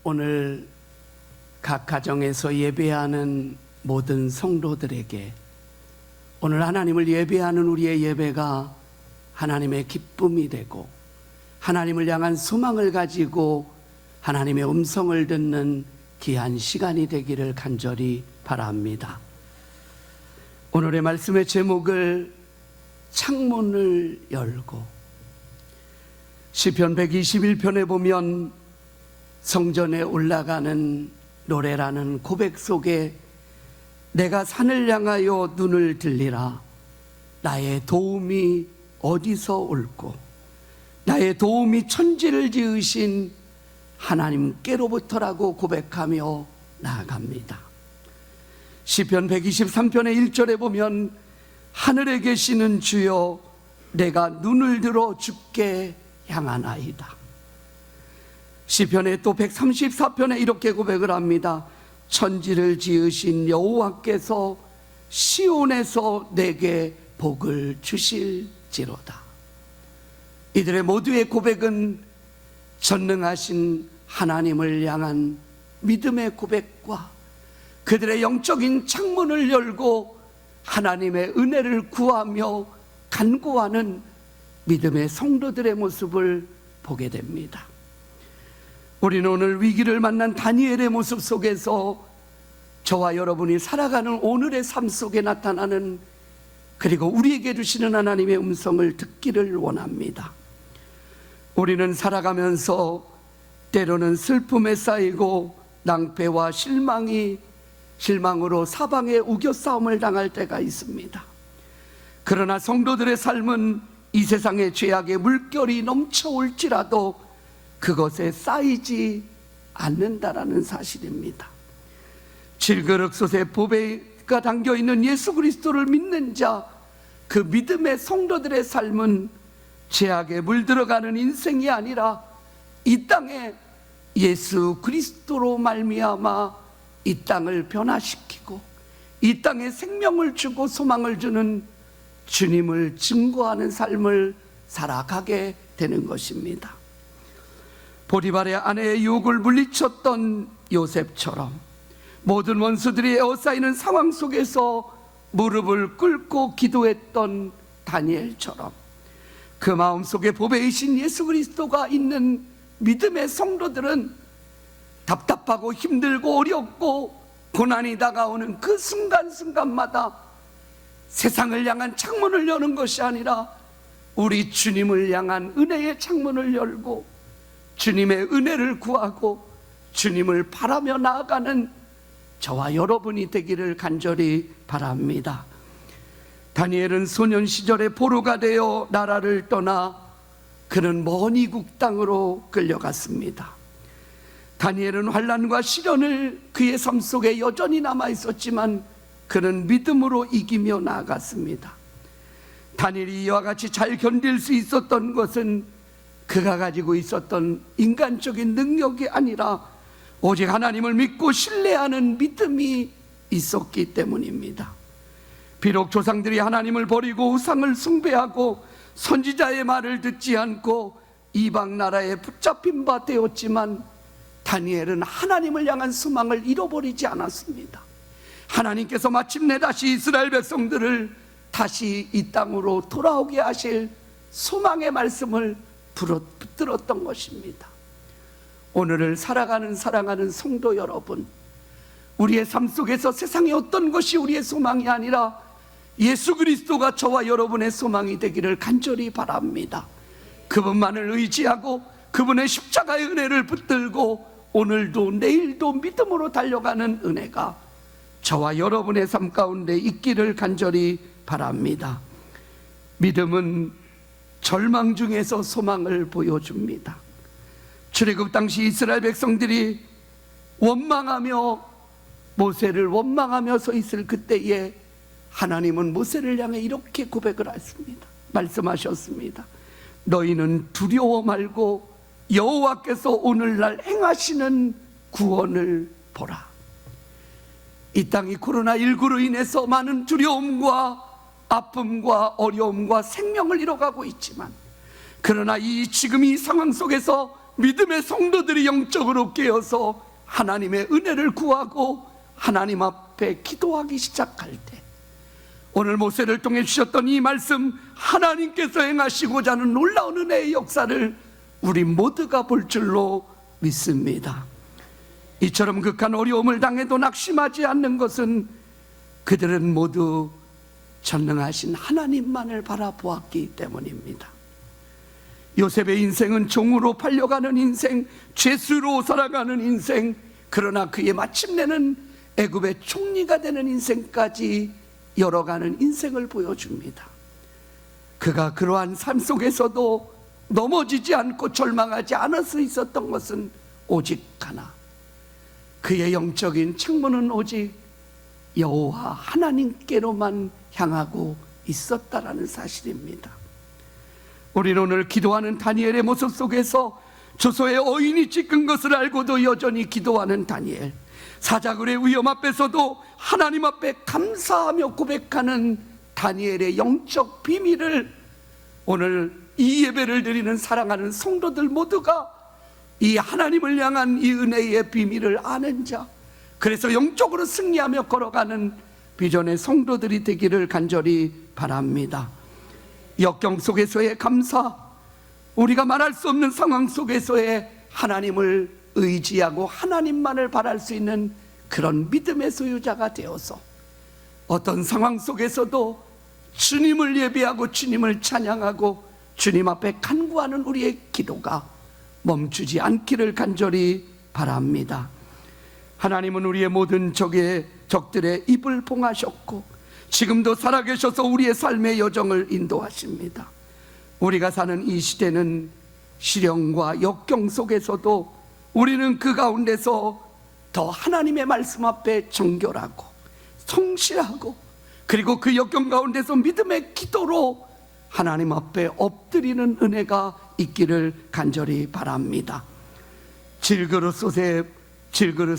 오늘 각 가정에서 예배하는 모든 성도들에게 오늘 하나님을 예배하는 우리의 예배가 하나님의 기쁨이 되고 하나님을 향한 소망을 가지고 하나님의 음성을 듣는 귀한 시간이 되기를 간절히 바랍니다. 오늘의 말씀의 제목을 창문을 열고, 시편 121편에 보면 성전에 올라가는 노래라는 고백 속에 내가 산을 향하여 눈을 들리라, 나의 도움이 어디서 올꼬, 나의 도움이 천지를 지으신 하나님께로부터라고 고백하며 나아갑니다. 시편 123편의 1절에 보면 하늘에 계시는 주여 내가 눈을 들어 주께 향하나이다. 시편에 또 134편에 이렇게 고백을 합니다. 천지를 지으신 여호와께서 시온에서 내게 복을 주실지로다. 이들의 모두의 고백은 전능하신 하나님을 향한 믿음의 고백과 그들의 영적인 창문을 열고 하나님의 은혜를 구하며 간구하는 믿음의 성도들의 모습을 보게 됩니다. 우리는 오늘 위기를 만난 다니엘의 모습 속에서 저와 여러분이 살아가는 오늘의 삶 속에 나타나는, 그리고 우리에게 주시는 하나님의 음성을 듣기를 원합니다. 우리는 살아가면서 때로는 슬픔에 쌓이고 낭패와 실망으로 사방에 우겨싸움을 당할 때가 있습니다. 그러나 성도들의 삶은 이 세상의 죄악의 물결이 넘쳐올지라도 그것에 쌓이지 않는다라는 사실입니다. 질그릇솥에 보배가 담겨있는 예수 그리스도를 믿는 자, 그 믿음의 성도들의 삶은 죄악에 물들어가는 인생이 아니라 이 땅에 예수 그리스도로 말미암아 이 땅을 변화시키고 이 땅에 생명을 주고 소망을 주는 주님을 증거하는 삶을 살아가게 되는 것입니다. 보디발의 아내의 유혹을 물리쳤던 요셉처럼 모든 원수들이 에워싸이는 상황 속에서 무릎을 꿇고 기도했던 다니엘처럼 그 마음속에 보배이신 예수 그리스도가 있는 믿음의 성도들은 답답하고 힘들고 어렵고 고난이 다가오는 그 순간순간마다 세상을 향한 창문을 여는 것이 아니라 우리 주님을 향한 은혜의 창문을 열고 주님의 은혜를 구하고 주님을 바라며 나아가는 저와 여러분이 되기를 간절히 바랍니다. 다니엘은 소년 시절에 포로가 되어 나라를 떠나 그는 먼 이국 땅으로 끌려갔습니다. 다니엘은 환난과 시련을 그의 삶 속에 여전히 남아 있었지만 그는 믿음으로 이기며 나아갔습니다. 다니엘이 이와 같이 잘 견딜 수 있었던 것은 그가 가지고 있었던 인간적인 능력이 아니라 오직 하나님을 믿고 신뢰하는 믿음이 있었기 때문입니다. 비록 조상들이 하나님을 버리고 우상을 숭배하고 선지자의 말을 듣지 않고 이방 나라에 붙잡힌 바 되었지만 다니엘은 하나님을 향한 소망을 잃어버리지 않았습니다. 하나님께서 마침내 다시 이스라엘 백성들을 다시 이 땅으로 돌아오게 하실 소망의 말씀을 붙들었던 것입니다. 오늘을 살아가는 사랑하는 성도 여러분, 우리의 삶 속에서 세상의 어떤 것이 우리의 소망이 아니라 예수 그리스도가 저와 여러분의 소망이 되기를 간절히 바랍니다. 그분만을 의지하고 그분의 십자가의 은혜를 붙들고 오늘도 내일도 믿음으로 달려가는 은혜가 저와 여러분의 삶 가운데 있기를 간절히 바랍니다. 믿음은 절망 중에서 소망을 보여줍니다. 출애굽 당시 이스라엘 백성들이 원망하며 모세를 원망하며 서 있을 그때에 하나님은 모세를 향해 이렇게 고백을 했습니다. 말씀하셨습니다. 너희는 두려워 말고 여호와께서 오늘날 행하시는 구원을 보라. 이 땅이 코로나19로 인해서 많은 두려움과 아픔과 어려움과 생명을 잃어가고 있지만, 그러나 지금 이 상황 속에서 믿음의 성도들이 영적으로 깨어서 하나님의 은혜를 구하고 하나님 앞에 기도하기 시작할 때, 오늘 모세를 통해 주셨던 이 말씀, 하나님께서 행하시고자 하는 놀라운 은혜의 역사를 우리 모두가 볼 줄로 믿습니다. 이처럼 극한 어려움을 당해도 낙심하지 않는 것은 그들은 모두 전능하신 하나님만을 바라보았기 때문입니다. 요셉의 인생은 종으로 팔려가는 인생, 죄수로 살아가는 인생, 그러나 그의 마침내는 애굽의 총리가 되는 인생까지 열어가는 인생을 보여줍니다. 그가 그러한 삶 속에서도 넘어지지 않고 절망하지 않을 수 있었던 것은 오직 하나, 그의 영적인 창문은 오직 여호와 하나님께로만 향하고 있었다라는 사실입니다. 우리는 오늘 기도하는 다니엘의 모습 속에서 조소의 어인이 찍은 것을 알고도 여전히 기도하는 다니엘, 사자굴의 위험 앞에서도 하나님 앞에 감사하며 고백하는 다니엘의 영적 비밀을 오늘 이 예배를 드리는 사랑하는 성도들 모두가 이 하나님을 향한 이 은혜의 비밀을 아는 자, 그래서 영적으로 승리하며 걸어가는 비전의 성도들이 되기를 간절히 바랍니다. 역경 속에서의 감사, 우리가 말할 수 없는 상황 속에서의 하나님을 의지하고 하나님만을 바랄 수 있는 그런 믿음의 소유자가 되어서 어떤 상황 속에서도 주님을 예배하고 주님을 찬양하고 주님 앞에 간구하는 우리의 기도가 멈추지 않기를 간절히 바랍니다. 하나님은 우리의 모든 적들의 입을 봉하셨고 지금도 살아계셔서 우리의 삶의 여정을 인도하십니다. 우리가 사는 이 시대는 시련과 역경 속에서도 우리는 그 가운데서 더 하나님의 말씀 앞에 정결하고 성실하고, 그리고 그 역경 가운데서 믿음의 기도로 하나님 앞에 엎드리는 은혜가 있기를 간절히 바랍니다. 질그릇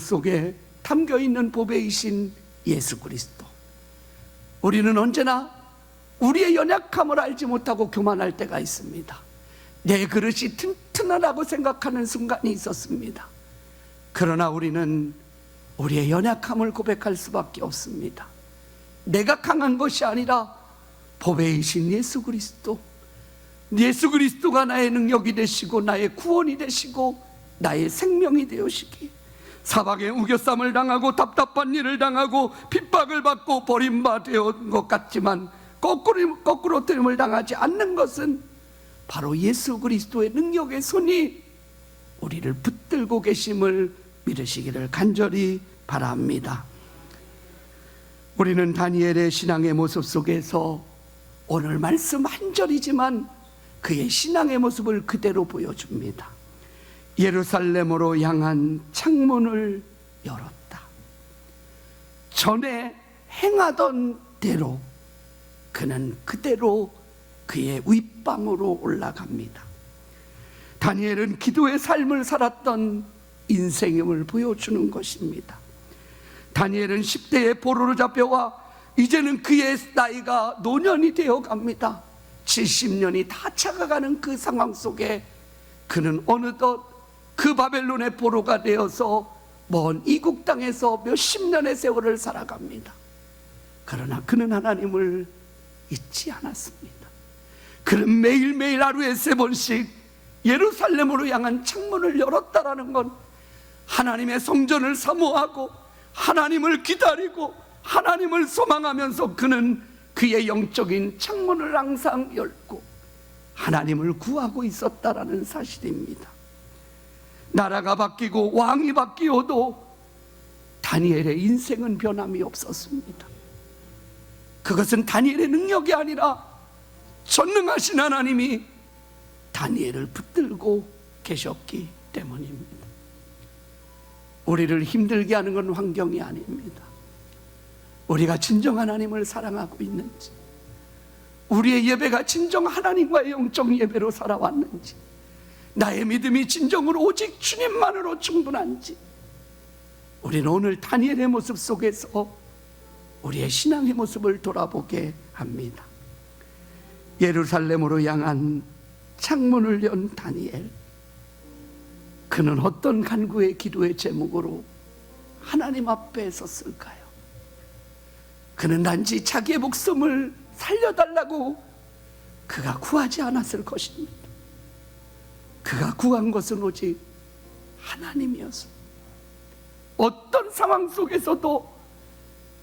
속에 담겨있는 보배이신 예수 그리스도, 우리는 언제나 우리의 연약함을 알지 못하고 교만할 때가 있습니다. 내 그릇이 튼튼하다고 생각하는 순간이 있었습니다. 그러나 우리는 우리의 연약함을 고백할 수밖에 없습니다. 내가 강한 것이 아니라 보배이신 예수 그리스도가 나의 능력이 되시고 나의 구원이 되시고 나의 생명이 되시기, 사방에 우겨쌈을 당하고 답답한 일을 당하고 핍박을 받고 버림받은 것 같지만 거꾸로 뜨림을 당하지 않는 것은 바로 예수 그리스도의 능력의 손이 우리를 붙들고 계심을 믿으시기를 간절히 바랍니다. 우리는 다니엘의 신앙의 모습 속에서 오늘 말씀 한 절이지만 그의 신앙의 모습을 그대로 보여줍니다. 예루살렘으로 향한 창문을 열었다. 전에 행하던 대로 그는 그대로 그의 윗방으로 올라갑니다. 다니엘은 기도의 삶을 살았던 인생임을 보여주는 것입니다. 다니엘은 10대에 포로로 잡혀와 이제는 그의 나이가 노년이 되어 갑니다. 70년이 다 차가가는 그 상황 속에 그는 어느덧 그 바벨론의 포로가 되어서 먼 이국 땅에서 몇십 년의 세월을 살아갑니다. 그러나 그는 하나님을 잊지 않았습니다. 그는 매일매일 하루에 3번씩 예루살렘으로 향한 창문을 열었다라는 건 하나님의 성전을 사모하고 하나님을 기다리고 하나님을 소망하면서 그는 그의 영적인 창문을 항상 열고 하나님을 구하고 있었다라는 사실입니다. 나라가 바뀌고 왕이 바뀌어도 다니엘의 인생은 변함이 없었습니다. 그것은 다니엘의 능력이 아니라 전능하신 하나님이 다니엘을 붙들고 계셨기 때문입니다. 우리를 힘들게 하는 건 환경이 아닙니다. 우리가 진정 하나님을 사랑하고 있는지, 우리의 예배가 진정 하나님과의 영적 예배로 살아왔는지, 나의 믿음이 진정으로 오직 주님만으로 충분한지, 우리는 오늘 다니엘의 모습 속에서 우리의 신앙의 모습을 돌아보게 합니다. 예루살렘으로 향한 창문을 연 다니엘, 그는 어떤 간구의 기도의 제목으로 하나님 앞에 섰을까요? 그는 단지 자기의 목숨을 살려달라고 그가 구하지 않았을 것입니다. 그가 구한 것은 오직 하나님이었습니다. 어떤 상황 속에서도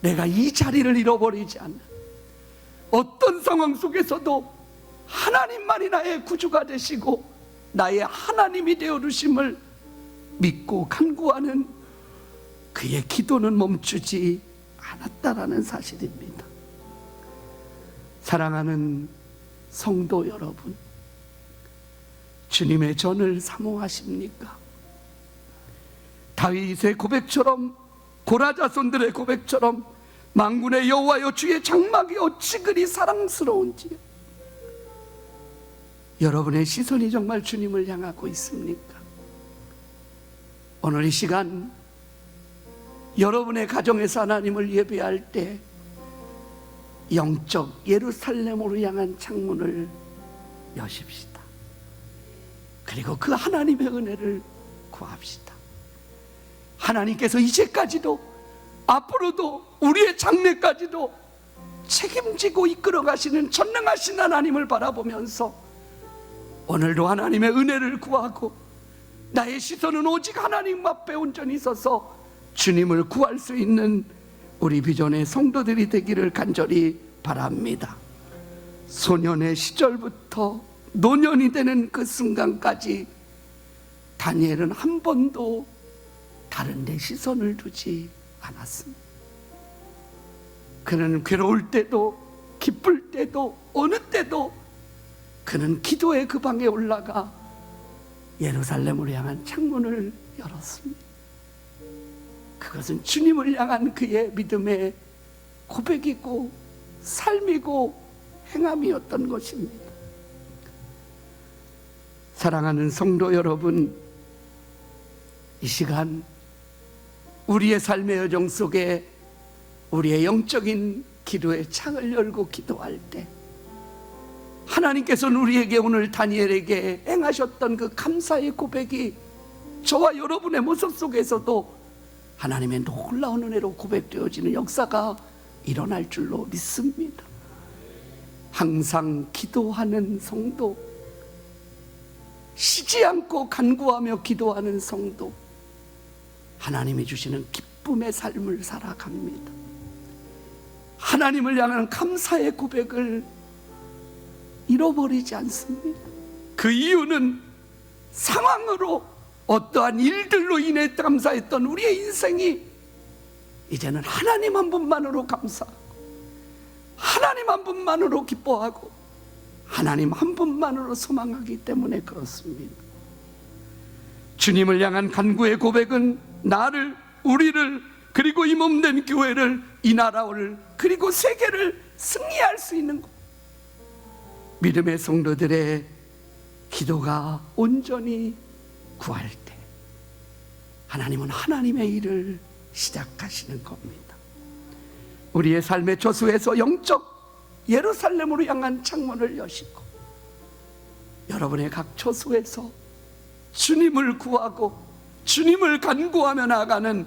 내가 이 자리를 잃어버리지 않는, 어떤 상황 속에서도 하나님만이 나의 구주가 되시고 나의 하나님이 되어주심을 믿고 간구하는 그의 기도는 멈추지 않았다라는 사실입니다. 사랑하는 성도 여러분, 주님의 전을 사모하십니까? 다윗의 고백처럼, 고라 자손들의 고백처럼 만군의 여호와여 주의 장막이 어찌 그리 사랑스러운지요. 여러분의 시선이 정말 주님을 향하고 있습니까? 오늘 이 시간 여러분의 가정에서 하나님을 예배할 때 영적 예루살렘으로 향한 창문을 여십시다. 그리고 그 하나님의 은혜를 구합시다. 하나님께서 이제까지도 앞으로도 우리의 장래까지도 책임지고 이끌어 가시는 전능하신 하나님을 바라보면서 오늘도 하나님의 은혜를 구하고 나의 시선은 오직 하나님 앞에 온전히 서서 주님을 구할 수 있는 우리 비전의 성도들이 되기를 간절히 바랍니다. 소년의 시절부터 노년이 되는 그 순간까지 다니엘은 한 번도 다른 데 시선을 두지 않았습니다. 그는 괴로울 때도 기쁠 때도 어느 때도 그는 기도의 그 방에 올라가 예루살렘으로 향한 창문을 열었습니다. 그것은 주님을 향한 그의 믿음의 고백이고 삶이고 행함이었던 것입니다. 사랑하는 성도 여러분, 이 시간 우리의 삶의 여정 속에 우리의 영적인 기도의 창을 열고 기도할 때 하나님께서는 우리에게 오늘 다니엘에게 행하셨던 그 감사의 고백이 저와 여러분의 모습 속에서도 하나님의 놀라운 은혜로 고백되어지는 역사가 일어날 줄로 믿습니다. 항상 기도하는 성도, 쉬지 않고 간구하며 기도하는 성도, 하나님이 주시는 기쁨의 삶을 살아갑니다. 하나님을 향한 감사의 고백을 잃어버리지 않습니다. 그 이유는 상황으로 어떠한 일들로 인해 감사했던 우리의 인생이 이제는 하나님 한 분만으로 감사하고 하나님 한 분만으로 기뻐하고 하나님 한 분만으로 소망하기 때문에 그렇습니다. 주님을 향한 간구의 고백은 나를, 우리를, 그리고 이 몸된 교회를, 이 나라를, 그리고 세계를 승리할 수 있는 것. 믿음의 성도들의 기도가 온전히 구할 때 하나님은 하나님의 일을 시작하시는 겁니다. 우리의 삶의 저수에서 영적 예루살렘으로 향한 창문을 여시고 여러분의 각 저수에서 주님을 구하고 주님을 간구하며 나아가는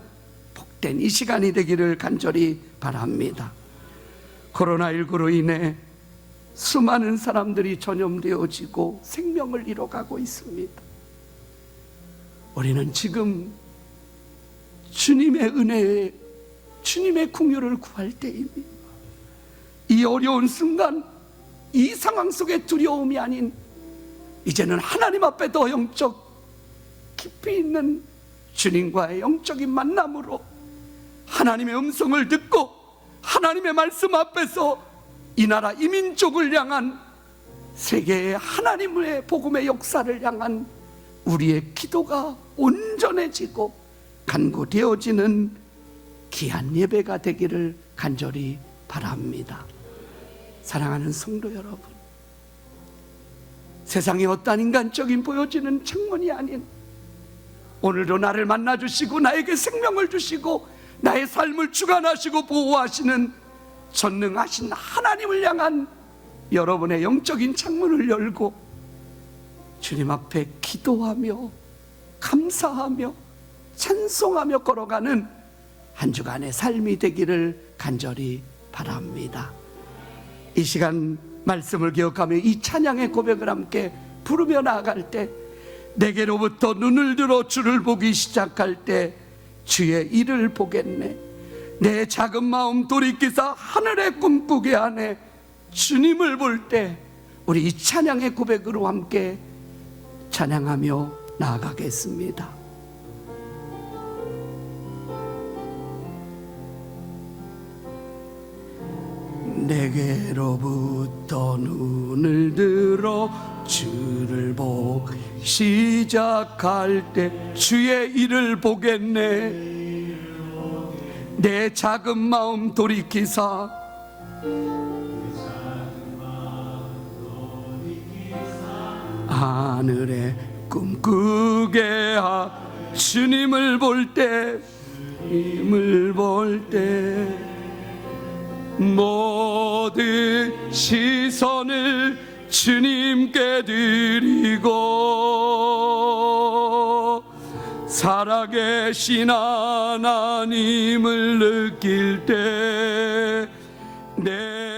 복된 이 시간이 되기를 간절히 바랍니다. 코로나19로 인해 수많은 사람들이 전염되어지고 생명을 잃어가고 있습니다. 우리는 지금 주님의 은혜에 주님의 긍휼을 구할 때입니다. 이 어려운 순간, 이 상황 속에 두려움이 아닌 이제는 하나님 앞에 더 영적 깊이 있는 주님과의 영적인 만남으로 하나님의 음성을 듣고 하나님의 말씀 앞에서 이 나라 이 민족을 향한 세계의 하나님의 복음의 역사를 향한 우리의 기도가 온전해지고 간구되어지는 귀한 예배가 되기를 간절히 바랍니다. 사랑하는 성도 여러분, 세상의 어떠한 인간적인 보여지는 창문이 아닌 오늘도 나를 만나주시고 나에게 생명을 주시고 나의 삶을 주관하시고 보호하시는 전능하신 하나님을 향한 여러분의 영적인 창문을 열고 주님 앞에 기도하며 감사하며 찬송하며 걸어가는 한 주간의 삶이 되기를 간절히 바랍니다. 이 시간 말씀을 기억하며 이 찬양의 고백을 함께 부르며 나아갈 때, 내게로부터 눈을 들어 주를 보기 시작할 때 주의 일을 보겠네. 내 작은 마음 돌이키사 하늘에 꿈꾸게 하네. 주님을 볼 때 우리 이 찬양의 고백으로 함께 찬양하며 나아가겠습니다. 내게로부터 눈을 들어 주를 보기 시작할 때 주의 일을 보겠네. 내 작은 마음 돌이키사 하늘에 꿈꾸게 하. 주님을 볼 때, 주님을 볼 때 모든 시선을 주님께 드리고 살아계신 하나님을 느낄 때 내